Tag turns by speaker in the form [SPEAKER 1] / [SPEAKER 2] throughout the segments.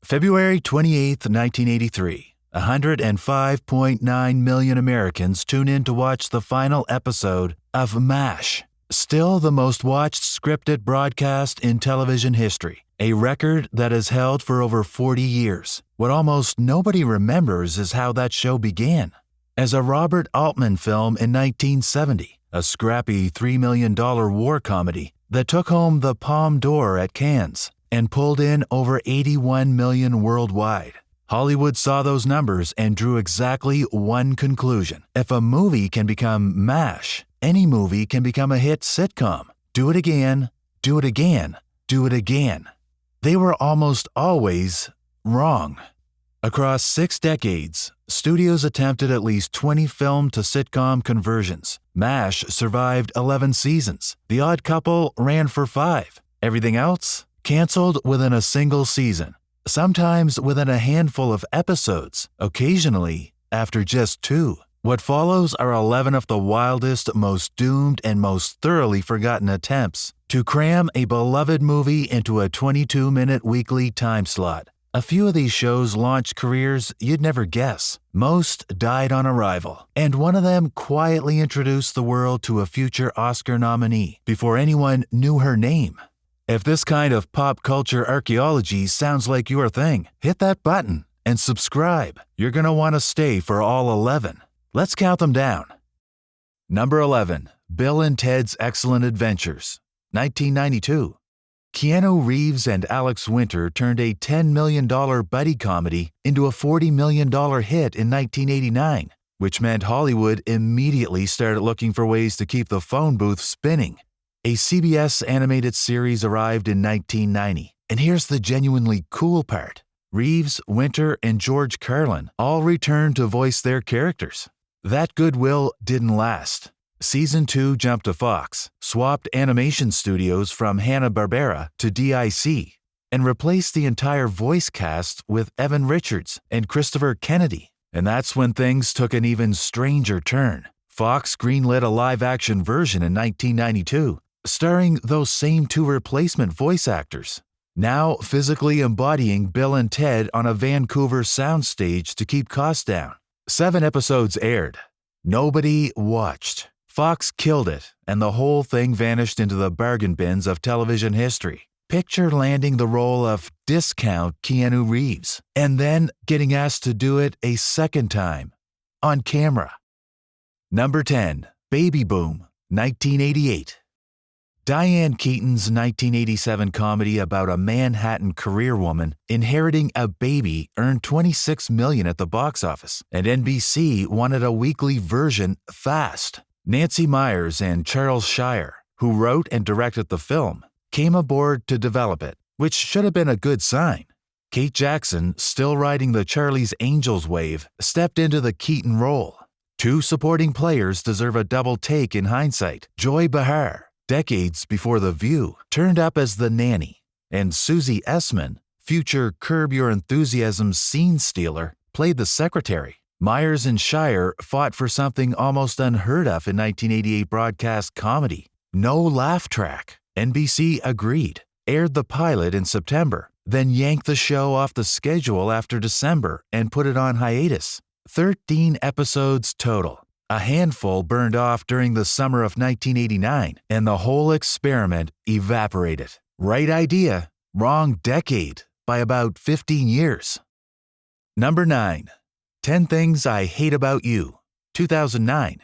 [SPEAKER 1] February 28, 1983. 105.9 million Americans tune in to watch the final episode of MASH. Still the most watched scripted broadcast in television history, a record that is held for over 40 years. What almost nobody remembers is how that show began. As a Robert Altman film in 1970, a scrappy $3 million war comedy that took home the Palme d'Or at Cannes and pulled in over 81 million worldwide. Hollywood saw those numbers and drew exactly one conclusion. If a movie can become MASH, any movie can become a hit sitcom. Do it again, do it again, do it again. They were almost always wrong. Across 6 decades, studios attempted at least 20 film to sitcom conversions. MASH survived 11 seasons. The Odd Couple ran for 5. Everything else? Canceled within a single season. Sometimes within a handful of episodes, occasionally after just 2. What follows are 11 of the wildest, most doomed, and most thoroughly forgotten attempts to cram a beloved movie into a 22-minute weekly time slot. A few of these shows launched careers you'd never guess. Most died on arrival, and one of them quietly introduced the world to a future Oscar nominee before anyone knew her name. If this kind of pop culture archaeology sounds like your thing, hit that button and subscribe. You're going to want to stay for all 11. Let's count them down. Number 11, Bill and Ted's Excellent Adventures, 1992. Keanu Reeves and Alex Winter turned a $10 million buddy comedy into a $40 million hit in 1989, which meant Hollywood immediately started looking for ways to keep the phone booth spinning. A CBS animated series arrived in 1990, and here's the genuinely cool part. Reeves, Winter, and George Carlin all returned to voice their characters. That goodwill didn't last. Season 2 jumped to Fox, swapped animation studios from Hanna-Barbera to DIC, and replaced the entire voice cast with Evan Richards and Christopher Kennedy. And that's when things took an even stranger turn. Fox greenlit a live-action version in 1992, starring those same 2 replacement voice actors, now physically embodying Bill and Ted on a Vancouver soundstage to keep costs down. 7 episodes aired. Nobody watched. Fox killed it, and the whole thing vanished into the bargain bins of television history. Picture landing the role of discount Keanu Reeves, and then getting asked to do it a second time, on camera. Number 10, Baby Boom, 1988. Diane Keaton's 1987 comedy about a Manhattan career woman inheriting a baby earned $26 million at the box office, and NBC wanted a weekly version fast. Nancy Meyers and Charles Shire, who wrote and directed the film, came aboard to develop it, which should have been a good sign. Kate Jackson, still riding the Charlie's Angels wave, stepped into the Keaton role. 2 supporting players deserve a double take in hindsight. Joy Behar, decades before The View, turned up as the nanny, and Susie Essman, future Curb Your Enthusiasm scene stealer, played the secretary. Myers and Shire fought for something almost unheard of in 1988 broadcast comedy. No laugh track. NBC agreed, aired the pilot in September, then yanked the show off the schedule after December and put it on hiatus. 13 episodes total. A handful burned off during the summer of 1989, and the whole experiment evaporated. Right idea, wrong decade by about 15 years. Number 9, 10 Things I Hate About You, 2009.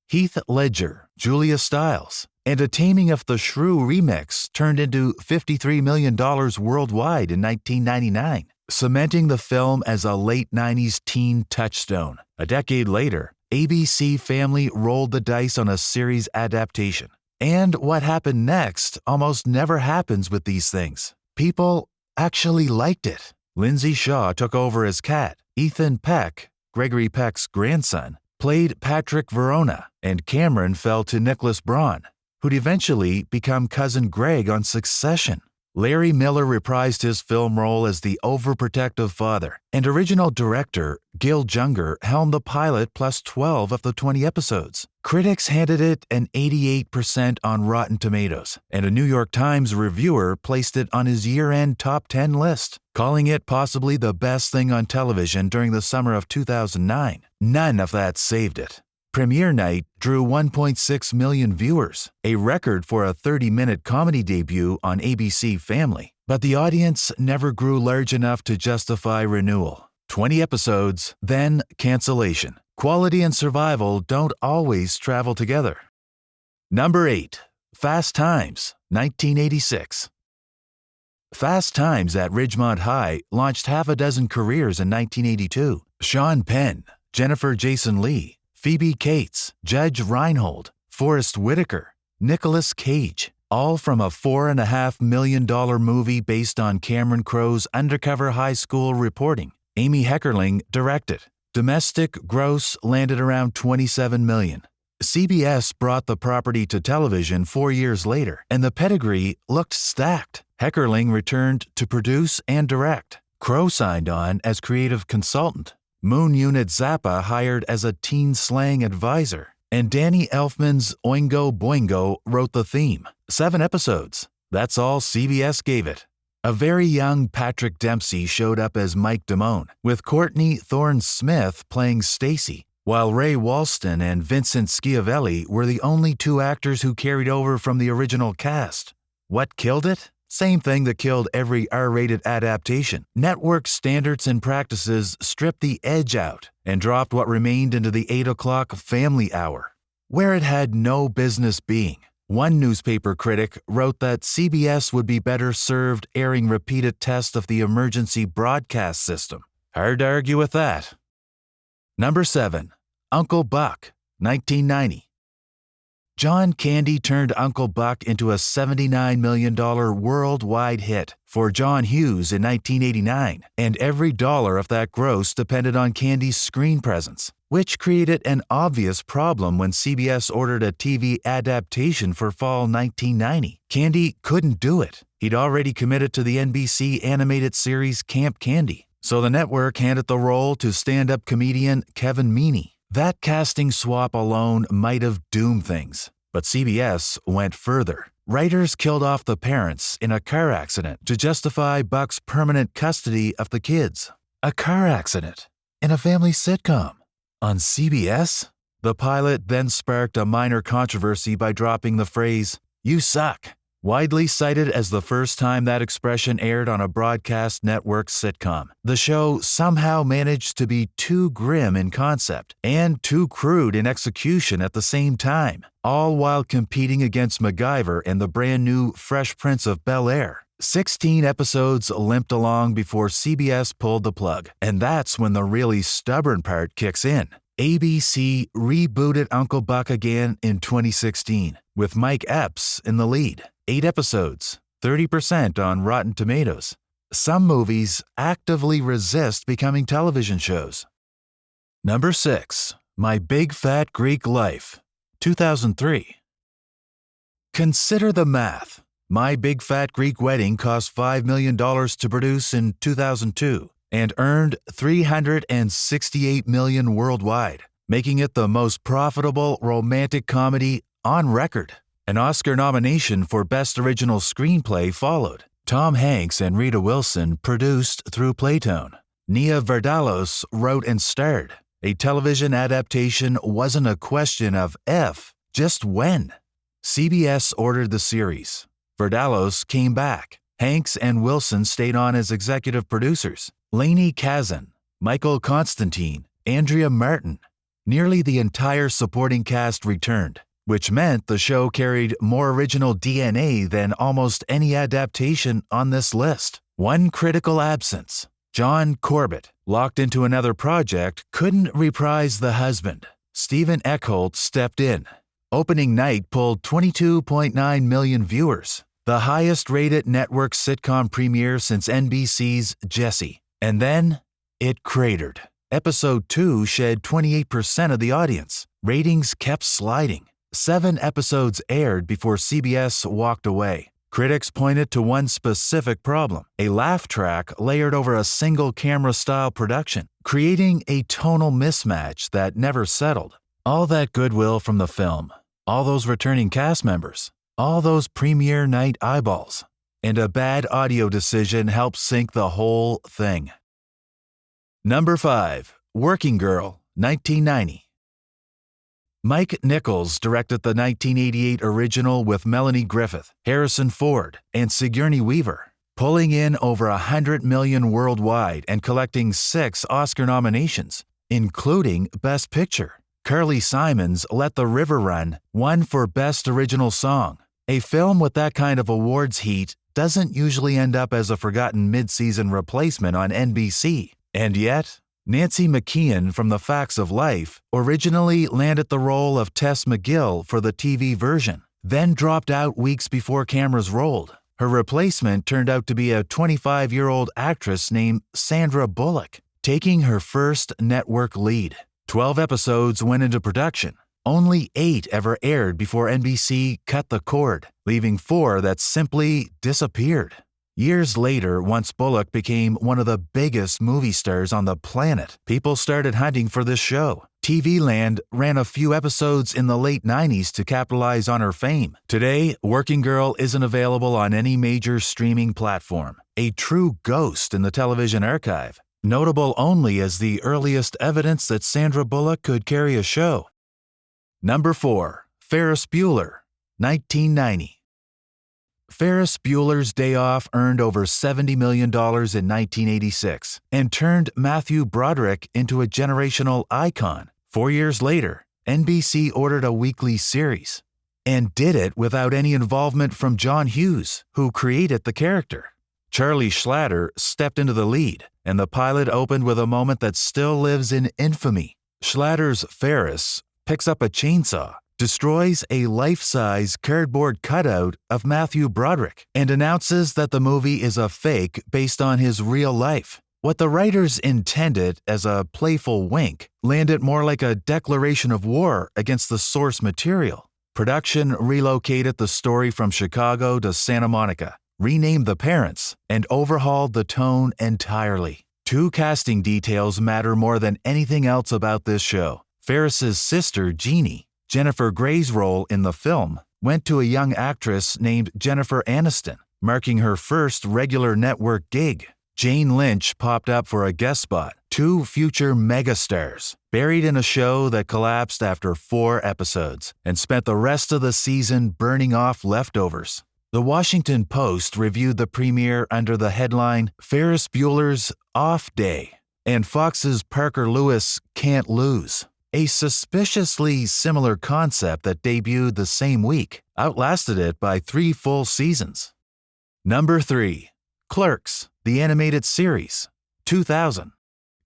[SPEAKER 1] Heath Ledger, Julia Stiles, and A Taming of the Shrew remix turned into $53 million worldwide in 1999, cementing the film as a late 90s teen touchstone. A decade later, ABC Family rolled the dice on a series adaptation. And what happened next almost never happens with these things. People actually liked it. Lindsay Shaw took over as Kat. Ethan Peck, Gregory Peck's grandson, played Patrick Verona, and Cameron fell to Nicholas Braun, who'd eventually become Cousin Greg on Succession. Larry Miller reprised his film role as the overprotective father, and original director Gil Junger helmed the pilot plus 12 of the 20 episodes. Critics handed it an 88% on Rotten Tomatoes, and a New York Times reviewer placed it on his year-end top 10 list, calling it possibly the best thing on television during the summer of 2009. None of that saved it. Premiere night drew 1.6 million viewers, a record for a 30-minute comedy debut on ABC Family. But the audience never grew large enough to justify renewal. 20 episodes, then cancellation. Quality and survival don't always travel together. Number 8. Fast Times, 1986. Fast Times at Ridgemont High launched half a dozen careers in 1982. Sean Penn, Jennifer Jason Leigh, Phoebe Cates, Judge Reinhold, Forrest Whitaker, Nicolas Cage, all from a $4.5 million movie based on Cameron Crowe's undercover high school reporting. Amy Heckerling directed. Domestic gross landed around $27 million. CBS brought the property to television 4 years later, and the pedigree looked stacked. Heckerling returned to produce and direct. Crowe signed on as creative consultant. Moon Unit Zappa hired as a teen slang advisor, and Danny Elfman's Oingo Boingo wrote the theme. 7 episodes. That's all CBS gave it. A very young Patrick Dempsey showed up as Mike Damone, with Courtney Thorne-Smith playing Stacy, while Ray Walston and Vincent Schiavelli were the only 2 actors who carried over from the original cast. What killed it? Same thing that killed every R-rated adaptation. Network standards and practices stripped the edge out and dropped what remained into the 8 o'clock family hour, where it had no business being. One newspaper critic wrote that CBS would be better served airing repeated tests of the emergency broadcast system. Hard to argue with that. Number 7. Uncle Buck, 1990. John Candy turned Uncle Buck into a $79 million worldwide hit for John Hughes in 1989, and every dollar of that gross depended on Candy's screen presence, which created an obvious problem when CBS ordered a TV adaptation for fall 1990. Candy couldn't do it. He'd already committed to the NBC animated series Camp Candy, so the network handed the role to stand-up comedian Kevin Meaney. That casting swap alone might have doomed things, but CBS went further. Writers killed off the parents in a car accident to justify Buck's permanent custody of the kids. A car accident in a family sitcom. On CBS? The pilot then sparked a minor controversy by dropping the phrase, "You suck," widely cited as the first time that expression aired on a broadcast network sitcom. The show somehow managed to be too grim in concept and too crude in execution at the same time, all while competing against MacGyver and the brand new Fresh Prince of Bel-Air. 16 episodes limped along before CBS pulled the plug, and that's when the really stubborn part kicks in. ABC rebooted Uncle Buck again in 2016, with Mike Epps in the lead. 8 episodes, 30% on Rotten Tomatoes. Some movies actively resist becoming television shows. Number 6. My Big Fat Greek Life, 2003. Consider the math. My Big Fat Greek Wedding cost $5 million to produce in 2002 and earned $368 million worldwide, making it the most profitable romantic comedy on record. An Oscar nomination for Best Original Screenplay followed. Tom Hanks and Rita Wilson produced through Playtone. Nia Vardalos wrote and starred. A television adaptation wasn't a question of if, just when. CBS ordered the series. Vardalos came back. Hanks and Wilson stayed on as executive producers. Lainey Kazan, Michael Constantine, Andrea Martin. Nearly the entire supporting cast returned, which meant the show carried more original DNA than almost any adaptation on this list. One critical absence. John Corbett, locked into another project, couldn't reprise the husband. Stephen Eckholt stepped in. Opening night pulled 22.9 million viewers, the highest-rated network sitcom premiere since NBC's Jessie. And then, it cratered. Episode 2 shed 28% of the audience. Ratings kept sliding. 7 episodes aired before CBS walked away. Critics pointed to one specific problem, a laugh track layered over a single camera-style production, creating a tonal mismatch that never settled. All that goodwill from the film, all those returning cast members, all those premiere night eyeballs, and a bad audio decision helped sink the whole thing. Number 5. Working Girl, 1990. Mike Nichols directed the 1988 original with Melanie Griffith, Harrison Ford, and Sigourney Weaver, pulling in over $100 million worldwide and collecting 6 Oscar nominations, including Best Picture. Carly Simon's Let the River Run won for Best Original Song. A film with that kind of awards heat doesn't usually end up as a forgotten mid-season replacement on NBC. And yet, Nancy McKeon from The Facts of Life originally landed the role of Tess McGill for the TV version, then dropped out weeks before cameras rolled. Her replacement turned out to be a 25-year-old actress named Sandra Bullock, taking her first network lead. 12 episodes went into production. Only 8 ever aired before NBC cut the cord, leaving 4 that simply disappeared. Years later, once Bullock became one of the biggest movie stars on the planet, people started hunting for this show. TV Land ran a few episodes in the late 90s to capitalize on her fame. Today, Working Girl isn't available on any major streaming platform, a true ghost in the television archive, notable only as the earliest evidence that Sandra Bullock could carry a show. Number 4. Ferris Bueller, 1990. Ferris Bueller's Day Off earned over $70 million in 1986 and turned Matthew Broderick into a generational icon. 4 years later, NBC ordered a weekly series and did it without any involvement from John Hughes, who created the character. Charlie Schlatter stepped into the lead, and the pilot opened with a moment that still lives in infamy. Schlatter's Ferris picks up a chainsaw, destroys a life-size cardboard cutout of Matthew Broderick, and announces that the movie is a fake based on his real life. What the writers intended as a playful wink landed more like a declaration of war against the source material. Production relocated the story from Chicago to Santa Monica, renamed the parents, and overhauled the tone entirely. 2 casting details matter more than anything else about this show. Ferris's sister, Jeannie, Jennifer Grey's role in the film, went to a young actress named Jennifer Aniston, marking her first regular network gig. Jane Lynch popped up for a guest spot. 2 future megastars, buried in a show that collapsed after 4 episodes and spent the rest of the season burning off leftovers. The Washington Post reviewed the premiere under the headline Ferris Bueller's Off Day and Fox's Parker Lewis Can't Lose. A suspiciously similar concept that debuted the same week outlasted it by 3 full seasons. Number 3. Clerks, the animated series, 2000.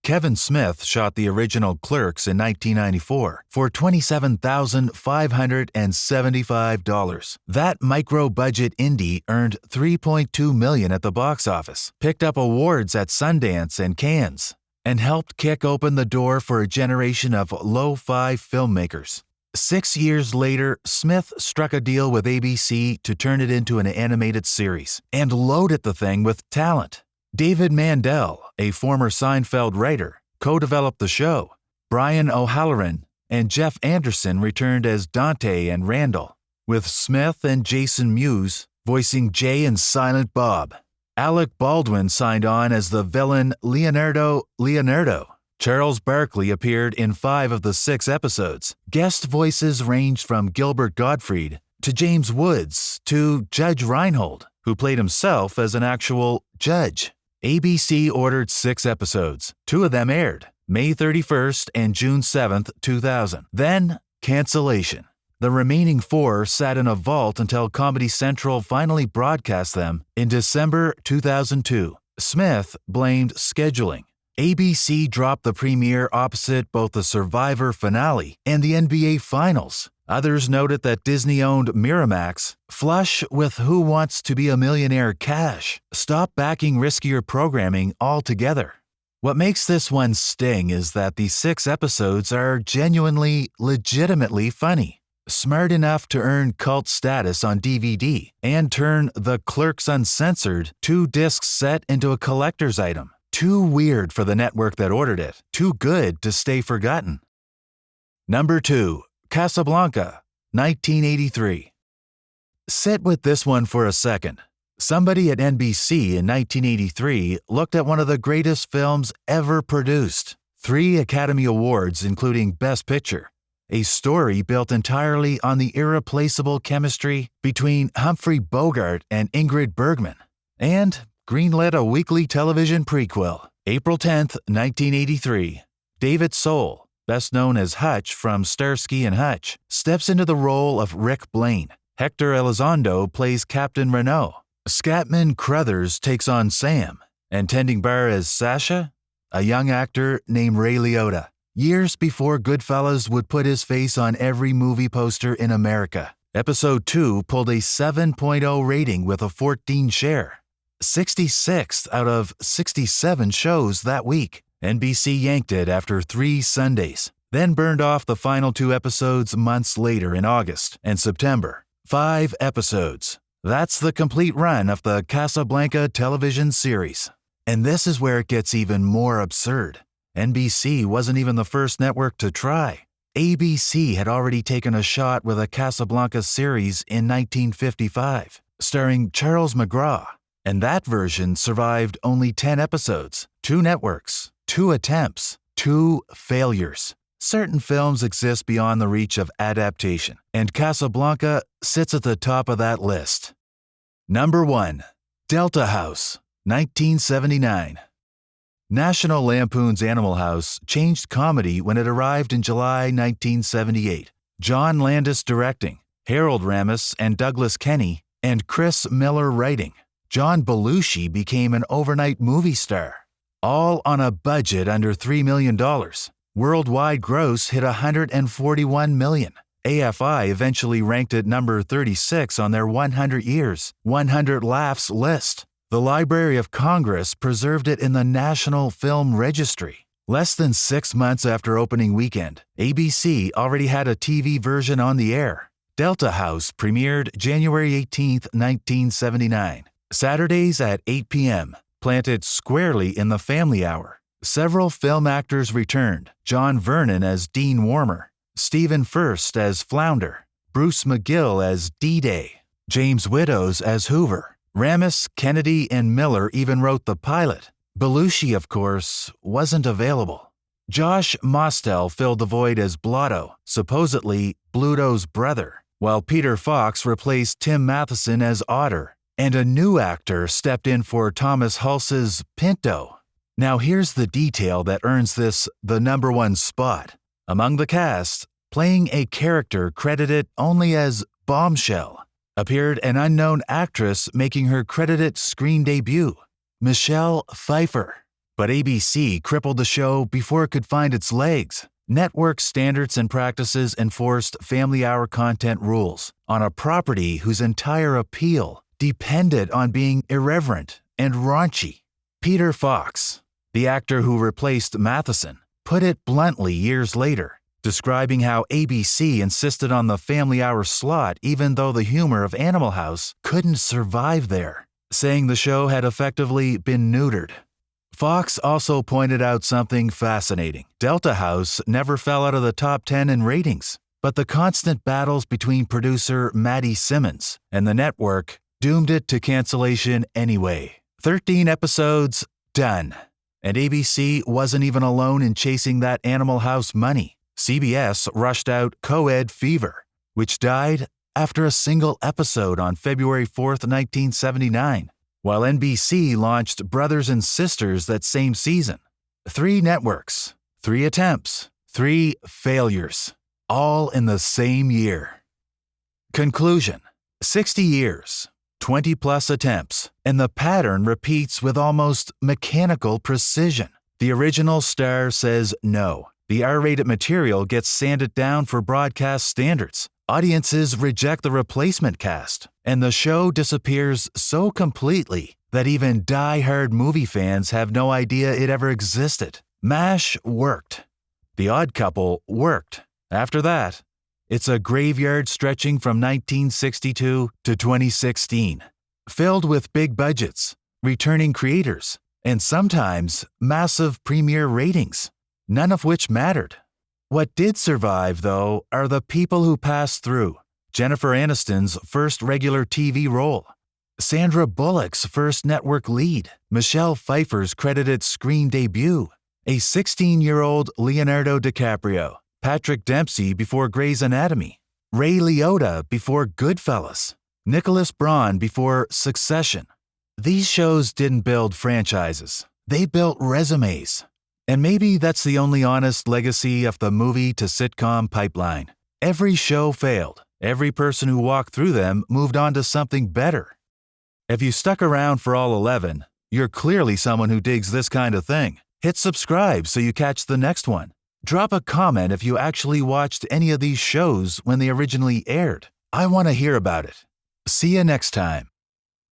[SPEAKER 1] Kevin Smith shot the original Clerks in 1994 for $27,575. That micro-budget indie earned $3.2 million at the box office, picked up awards at Sundance and Cannes, and helped kick open the door for a generation of lo-fi filmmakers. 6 years later, Smith struck a deal with ABC to turn it into an animated series and loaded the thing with talent. David Mandel, a former Seinfeld writer, co-developed the show. Brian O'Halloran and Jeff Anderson returned as Dante and Randall, with Smith and Jason Mewes voicing Jay and Silent Bob. Alec Baldwin signed on as the villain Leonardo. Charles Barkley appeared in 5 of the 6 episodes. Guest voices ranged from Gilbert Gottfried to James Woods to Judge Reinhold, who played himself as an actual judge. ABC ordered 6 episodes. 2 of them aired, May 31st and June 7th, 2000. Then, cancellation. The remaining 4 sat in a vault until Comedy Central finally broadcast them in December 2002. Smith blamed scheduling. ABC dropped the premiere opposite both the Survivor finale and the NBA Finals. Others noted that Disney-owned Miramax, flush with Who Wants to Be a Millionaire cash, stopped backing riskier programming altogether. What makes this one sting is that the 6 episodes are genuinely, legitimately funny. Smart enough to earn cult status on DVD and turn the Clerks Uncensored 2-disc set into a collector's item. Too weird for the network that ordered it. Too good to stay forgotten. Number 2. Casablanca, 1983. Sit with this one for a second. Somebody at NBC in 1983 looked at one of the greatest films ever produced. 3 Academy Awards, including Best Picture. A story built entirely on the irreplaceable chemistry between Humphrey Bogart and Ingrid Bergman. And greenlit a weekly television prequel. April 10th, 1983. David Soul, best known as Hutch from Starsky and Hutch, steps into the role of Rick Blaine. Hector Elizondo plays Captain Renault. Scatman Crothers takes on Sam, and tending bar as Sasha, a young actor named Ray Liotta. Years before Goodfellas would put his face on every movie poster in America. Episode 2 pulled a 7.0 rating with a 14 share. 66th out of 67 shows that week. NBC yanked it after 3 Sundays, then burned off the final 2 episodes months later in August and September. 5 episodes. That's the complete run of the Casablanca television series. And this is where it gets even more absurd. NBC wasn't even the first network to try. ABC had already taken a shot with a Casablanca series in 1955, starring Charles McGraw. And that version survived only 10 episodes, 2 networks, 2 attempts, 2 failures. Certain films exist beyond the reach of adaptation, and Casablanca sits at the top of that list. Number 1. Delta House, 1979. National Lampoon's Animal House changed comedy when it arrived in July 1978. John Landis directing, Harold Ramis and Douglas Kenney, and Chris Miller writing. John Belushi became an overnight movie star. All on a budget under $3 million. Worldwide gross hit $141 million. AFI eventually ranked it number 36 on their 100 Years, 100 Laughs list. The Library of Congress preserved it in the National Film Registry. Less than 6 months after opening weekend, ABC already had a TV version on the air. Delta House premiered January 18, 1979. Saturdays at 8 p.m., planted squarely in the family hour. Several film actors returned. John Vernon as Dean Warmer, Stephen Furst as Flounder, Bruce McGill as D-Day, James Widows as Hoover. Ramis, Kennedy, and Miller even wrote the pilot. Belushi, of course, wasn't available. Josh Mostel filled the void as Blotto, supposedly Bluto's brother, while Peter Fox replaced Tim Matheson as Otter, and a new actor stepped in for Thomas Hulse's Pinto. Now here's the detail that earns this the number 1 spot. Among the cast, playing a character credited only as Bombshell, appeared an unknown actress making her credited screen debut, Michelle Pfeiffer. But ABC crippled the show before it could find its legs. Network standards and practices enforced family hour content rules on a property whose entire appeal depended on being irreverent and raunchy. Peter Fox, the actor who replaced Matheson, put it bluntly years later, describing how ABC insisted on the family hour slot even though the humor of Animal House couldn't survive there, saying the show had effectively been neutered. Fox also pointed out something fascinating. Delta House never fell out of the top 10 in ratings, but the constant battles between producer Maddie Simmons and the network doomed it to cancellation anyway. 13 episodes, done. And ABC wasn't even alone in chasing that Animal House money. CBS rushed out Co-Ed Fever, which died after a single episode on February 4th, 1979, while NBC launched Brothers and Sisters that same season. 3 networks, 3 attempts, 3 failures, all in the same year. Conclusion: 60 years. 20-plus attempts, and the pattern repeats with almost mechanical precision. The original star says no. The R-rated material gets sanded down for broadcast standards. Audiences reject the replacement cast, and the show disappears so completely that even die-hard movie fans have no idea it ever existed. MASH worked. The Odd Couple worked. After that, It's a graveyard stretching from 1962 to 2016, filled with big budgets, returning creators, and sometimes massive premiere ratings, none of which mattered. What did survive, though, are the people who passed through. Jennifer Aniston's first regular TV role, Sandra Bullock's first network lead, Michelle Pfeiffer's credited screen debut, a 16-year-old Leonardo DiCaprio, Patrick Dempsey before Grey's Anatomy, Ray Liotta before Goodfellas, Nicholas Braun before Succession. These shows didn't build franchises. They built resumes. And maybe that's the only honest legacy of the movie to sitcom pipeline. Every show failed. Every person who walked through them moved on to something better. If you stuck around for all 11, you're clearly someone who digs this kind of thing. Hit subscribe so you catch the next one. Drop a comment if you actually watched any of these shows when they originally aired. I want to hear about it. See you next time.